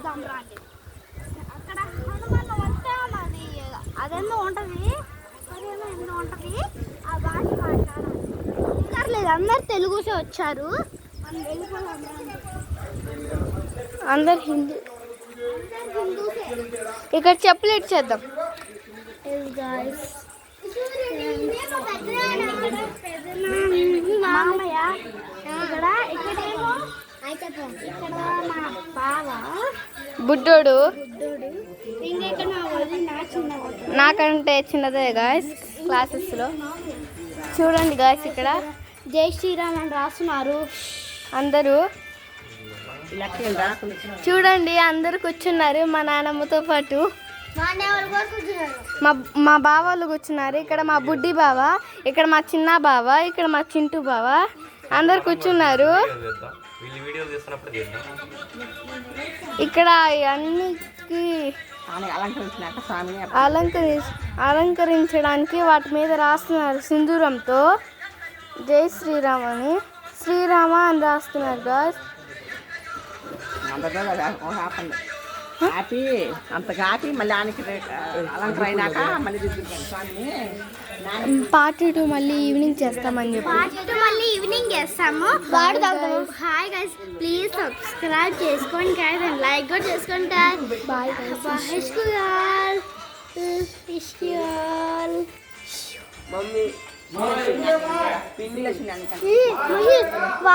చూద్దాం రండి. అక్కడ హనుమాన్ వస్తే అది అదెందో ఉంటుంది, అదేమో ఎన్నో ఉంటుంది. ఆ భాష మాట్లాడాలి లేదు. అందరు తెలుగుసే వచ్చారు, మనం వెళ్ళిపోదాం. అందరు హిందూ. ఇక్కడ చెప్పులు ఇచ్చేద్దాం. మామయ్య ఇక్కడేమో ఇక్కడ మా బావ బుడ్డోడు, ఇంకా ఇక్కడ నా వదిన చిన్నది, నాకంటే చిన్నదే గాయస్ క్లాసెస్లో. చూడండి గాయస్ ఇక్కడ జై శ్రీరామ్ అని రాస్తున్నారు అందరూ. చూడండి అందరు కూర్చున్నారు మా నాన్నమ్మతో పాటు. మా బావ వాళ్ళు కూర్చున్నారు. ఇక్కడ మా బుడ్డి బావ, ఇక్కడ మా చిన్న బావ, ఇక్కడ మా చింటూ బావ, అందరు కూర్చున్నారు. ఇక్కడ అన్నికి అలంకరించడానికి వాటి మీద రాస్తున్నారు సింధూరంతో జై శ్రీరామ్ అని, శ్రీరామ అని రాస్తున్నారు గాయస్. పార్ట్ 2 మళ్ళీ ఈవినింగ్ చేస్తామని చెప్పి హాయ్ గైస్, ప్లీజ్ సబ్స్క్రైబ్ చేసుకోండి గైస్ అండ్ లైక్ కూడా చేసుకోండి గైస్. Bye guys.